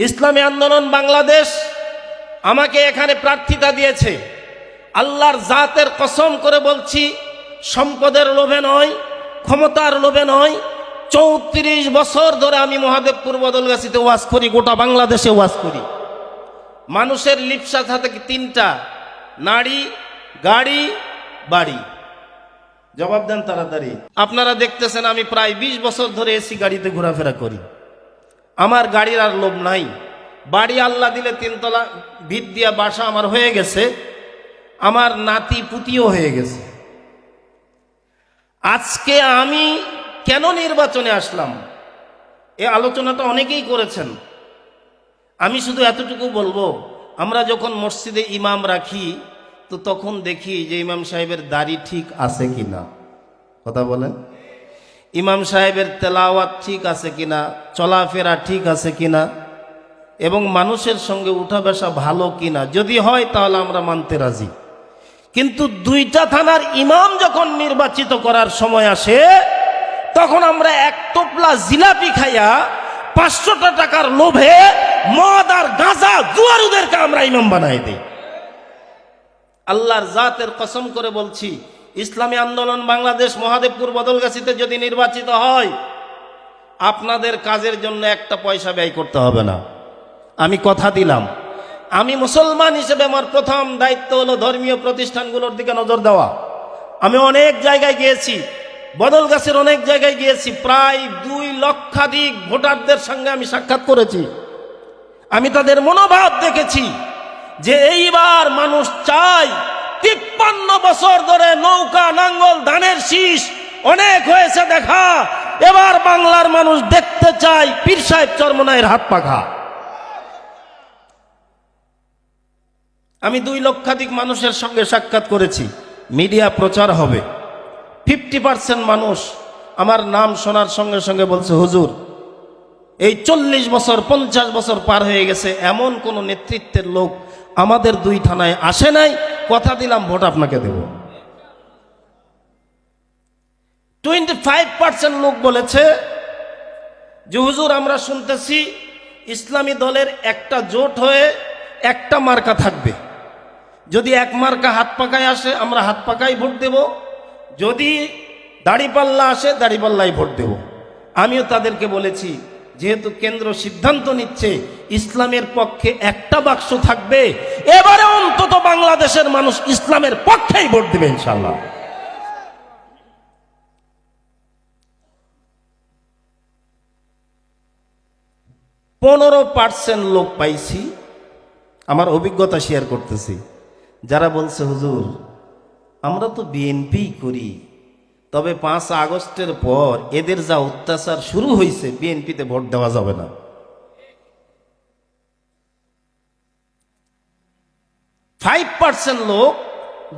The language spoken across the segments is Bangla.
ইসলামী আন্দোলন বাংলাদেশ আমাকে এখানে প্রার্থিতা দিয়েছে। আল্লাহর জাতের কসম করে বলছি, সম্পদের লোভে নয়, ক্ষমতার লোভে নয়। 34 বছর ধরে আমি মহাদেবপুর বদলগাছিতে ওয়াজ করি, গোটা বাংলাদেশে ওয়াজ করি। মানুষের লিপ্সা থাকে তিনটা: নারী, গাড়ি, বাড়ি। জবাব দেন তাড়াতাড়ি। আপনারা দেখতেছেন আমি প্রায় 20 বছর ধরে এসি গাড়িতে ঘোরাফেরা করি। আমার গাড়ির আর লোভ নাই। বাড়ি আল্লাহ দিলে 3 তলা ভিত দিয়া বাসা আমার হয়ে গেছে, আমার নাতি পুতিও হয়ে গেছে। আজকে আমি কেন নির্বাচনে আসলাম, এ আলোচনাটা অনেকেই করেছেন। আমি শুধু এতটুকু বলবো, আমরা যখন মসজিদে ইমাম রাখি তো তখন দেখি যে ইমাম সাহেবের দাড়ি ঠিক আছে কিনা। কথা বলেন। ইমাম সাহেবের তেলাওয়াত ঠিক আছে কিনা, চলাফেরা ঠিক আছে কিনা, এবং মানুষের সঙ্গে উঠা বসা ভালো কিনা। যদি হয় তাহলে আমরা মানতে রাজি। কিন্তু 2টা থানার ইমাম যখন নির্বাচিত করার সময় আসে, তখন আমরা 1 টোপলা জিলাপি খাইয়া 500 টাকার লোভে মদ আর গাঁজা জুয়ারুদেরকে আমরা ইমাম বানাই দিই। আল্লাহর জাতের কসম করে বলছি, ইসলামী আন্দোলন বাংলাদেশ মহাদেবপুর বদলগাছিতে যদি নির্বাচিত হয়, আপনাদের কাজের জন্য 1টা পয়সা ব্যয় করতে হবে না। আমি কথা দিলাম। আমি মুসলমান হিসেবে আমার প্রথম দায়িত্ব হলো ধর্মীয় প্রতিষ্ঠানগুলোর দিকে নজর দেওয়া। আমি অনেক জায়গায় গিয়েছি, বদলগাছির অনেক জায়গায় গিয়েছি। প্রায় 2 লক্ষাধিক ভোটারদের সঙ্গে আমি সাক্ষাৎ করেছি। আমি তাদের মনোভাব দেখেছি যে এইবার মানুষ চায়, 53 বছর ধরে নৌকা, নাঙ্গল, ধানের শীষ অনেক হয়েছে দেখা, এবার বাংলার মানুষ দেখতে চায় পীর সাহেব চরমনায়ের হাত পাখা। আমি 2 লক্ষাধিক মানুষের সঙ্গে সাক্ষাৎ করেছি। মিডিয়া প্রচার হবে। 50% মানুষ আমার নাম শোনার সঙ্গে সঙ্গে বলছে, হুজুর এই 40 বছর 50 বছর পার হয়ে গেছে, এমন কোন নেতৃত্বের লোক আমাদের 2 থানায় আসে নাই, কথা দিলাম ভোট আপনাকে দেব। 25% লোক বলেছে যে হুজুর আমরা শুনতেছি ইসলামী দলের একটা জোট হয়ে একটা মার্কা থাকবে, যদি 1 মার্কা হাত পাকায় আসে আমরা হাত পাকায় ভোট দেব, যদি দাড়িপাল্লা আসে দাড়িপাল্লাই ভোট দেব। আমিও তাদেরকে বলেছি, যেহেতু কেন্দ্র সিদ্ধান্ত নিচ্ছে ইসলামের পক্ষে একটা বাক্স থাকবে, এবারে অন্তত বাংলাদেশের মানুষ ইসলামের পক্ষেই ভোট দেবে ইনশাআল্লাহ। %15 লোক পাইছি। আমার অভিজ্ঞতা শেয়ার করতেছি। যারা বলছে হুজুর আমরা তো বিএনপি করি, তবে 5 আগস্টের পর এদের যা অত্যাচার শুরু হয়েছে, বিএনপিতে ভোট দেওয়া যাবে না। 5% লোক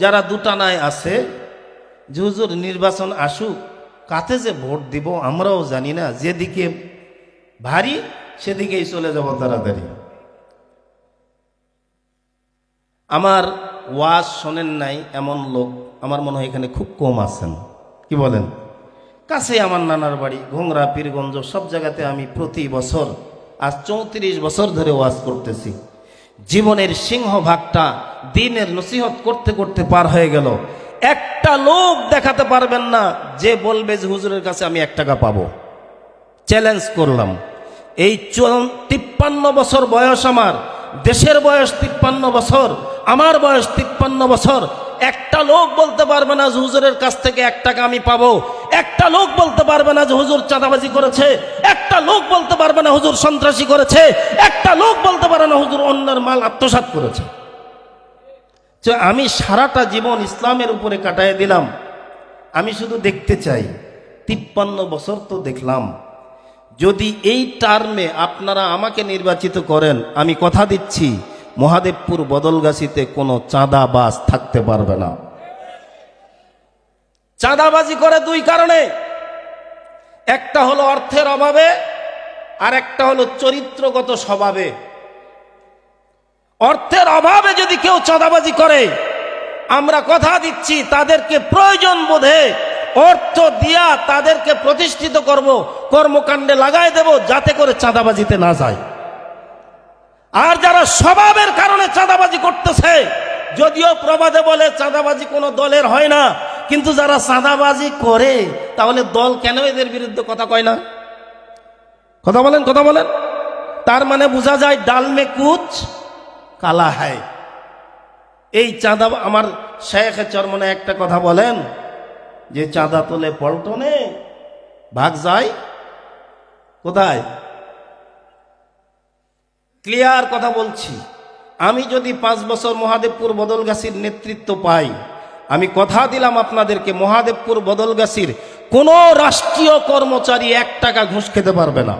যারা দুটানায় আছে যে হুজুর নির্বাচন আসুক, কাতে যে ভোট দিব আমরাও জানি না, যেদিকে ভারী সেদিকেই চলে যাব তাড়াতাড়ি। আমার ওয়াজ শোনেন নাই এমন লোক আমার মনে হয় এখানে খুব কম আছেন। কি বলেন? কাছে আমার নানার বাড়ি ঘোংরা, পীরগঞ্জ, সব জায়গাতে আমি প্রতি বছর আজ 34 বছর ধরে ওয়াজ করতেছি। জীবনের সিংহভাগটা দ্বীনের নসিহত করতে করতে পার হয়ে গেল। একটা লোক দেখাতে পারবেন না যে বলবে যে হুজুরের কাছে আমি 1 টাকা পাবো। চ্যালেঞ্জ করলাম। এই 53 বছর বয়স আমার, দেশের বয়স 53 বছর, আমার বয়স 53 বছর। একটা লোক বলতে পারবে না যে হুজুরের কাছ থেকে 1 টাকা আমি পাবো। একটা লোক বলতে পারবে না যে হুজুর চাঁদাবাজি করেছে। একটা লোক বলতে পারবে না হুজুর সন্ত্রাসী করেছে। একটা লোক বলতে পারে না হুজুর অন্যের মাল আত্মসাৎ করেছে। আমি সারাটা জীবন ইসলামের উপরে কাটায় দিলাম। আমি শুধু দেখতে চাই, 53 বছর তো দেখলাম, যদি এই টার্মে আপনারা আমাকে নির্বাচিত করেন, আমি কথা দিচ্ছি মহাদেবপুর বদলগাছিতে কোনো চাঁদাবাজ থাকতে পারবে না। চাঁদাবাজি করে 2 কারণে, একটা হলো অর্থের অভাবে, আর একটা হলো চরিত্রগত স্বভাবে। অর্থের অভাবে যদি কেউ চাঁদাবাজি করে, আমরা কথা দিচ্ছি তাদেরকে প্রয়োজন বোধে অর্থ দিয়া তাদেরকে প্রতিষ্ঠিত করব, কর্মকাণ্ডে লাগাই দেব, যাতে করে চাঁদাবাজিতে না যায়। আর যারা স্বভাবের কারণে চাঁদাবাজি করতেছে, যদিও প্রবাদে বলে চাঁদাবাজি কোনো দলের হয় না, কিন্তু যারা চাঁদাবাজি করে তাহলে দল কেন এদের বিরুদ্ধে কথা কয় না? কথা বলেন, কথা বলেন। তার মানে বোঝা যায় ডাল মে কুচ কালা হয়। এই চাঁদা, আমার শেখে চরমনে একটা কথা বলেন যে চাঁদা তোলে পল্টনে, ভাগ যায় কোথায়? ক্লিয়ার কথা বলছি। আমি যদি 5 বছর মহাদেবপুর বদলগাছির নেতৃত্ব পাই, আমি কথা দিলাম আপনাদেরকে, মহাদেবপুর বদলগাছির কোন রাষ্ট্রীয় কর্মচারী 1 টাকা ঘুষ খেতে পারবে না।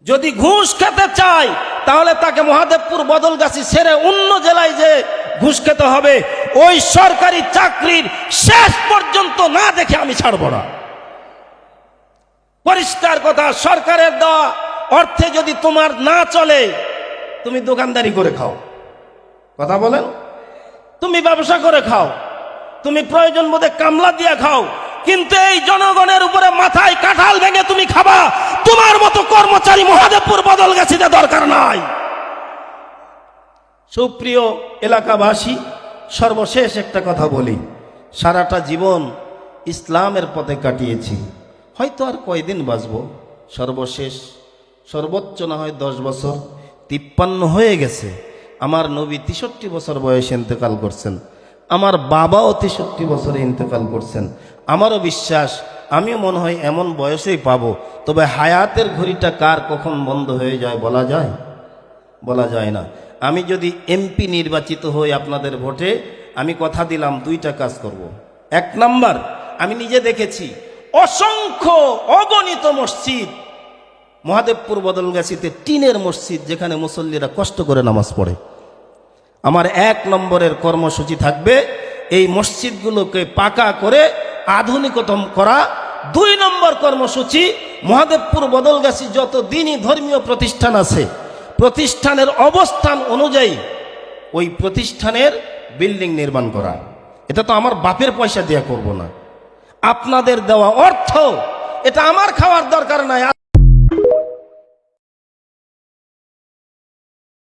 যদি ঘুষ খেতে চায় তাহলে তাকে মহাদেবপুর বদলগাছি ছেড়ে অন্য জেলায় যে ঘুষ খেতে হবে। ওই সরকারি চাকরির শেষ পর্যন্ত না দেখে আমি ছাড়ব না। পরিষ্কার কথা। সরকারের দেওয়া অর্থে যদি তোমার না চলে, তুমি দোকানদারি করে খাও। কথা বলেন। তুমি ব্যবসা করে খাও, তুমি প্রয়োজন বোধে কামলা দিয়ে খাও, কিন্তু এই জনগণের উপরে মাথায় কাঁঠাল ভেঙে তুমি খাবা, তোমার মতো কর্মচারী মহাদেবপুর বদলগাছিতে দরকার নাই। সুপ্রিয় এলাকাবাসী, সর্বশেষ একটা কথা বলি। সারাটা জীবন ইসলামের পথে কাটিয়েছি, হয়তো আর কয়দিন বাঁচব, সর্বশেষ সর্বোচ্চ না হয় 10 বছর। 53 হয়ে গেছে। আমার নবী 63 বছর বয়সে ইন্তেকাল করছেন, আমার বাবাও 63 বছরে ইন্তেকাল করছেন। আমারও বিশ্বাস আমিও মনে হয় এমন বয়সেই পাবো। তবে হায়াতের ঘড়িটা কার কখন বন্ধ হয়ে যায় বলা যায়? বলা যায় না। আমি যদি এমপি নির্বাচিত হই আপনাদের ভোটে, আমি কথা দিলাম 2টা কাজ করব। 1 নাম্বার, আমি নিজে দেখেছি অসংখ্য অগণিত মসজিদ মহাদেবপুর বদলগাছিতে টিনের মসজিদ, যেখানে মুসল্লিরা কষ্ট করে নামাজ পড়ে। আমার 1 নম্বরের কর্মসূচি থাকবে এই মসজিদগুলোকে পাকা করে আধুনিকতম করা। 2 নম্বর কর্মসূচি, মহাদেবপুর বদলগাছি যত দিনই ধর্মীয় প্রতিষ্ঠান আছে, প্রতিষ্ঠানের অবস্থান অনুযায়ী ওই প্রতিষ্ঠানের বিল্ডিং নির্মাণ করা। এটা তো আমার বাপের পয়সা দিয়ে করব না, আপনাদের দেওয়া অর্থ। এটা আমার খাওয়ার দরকার নাই,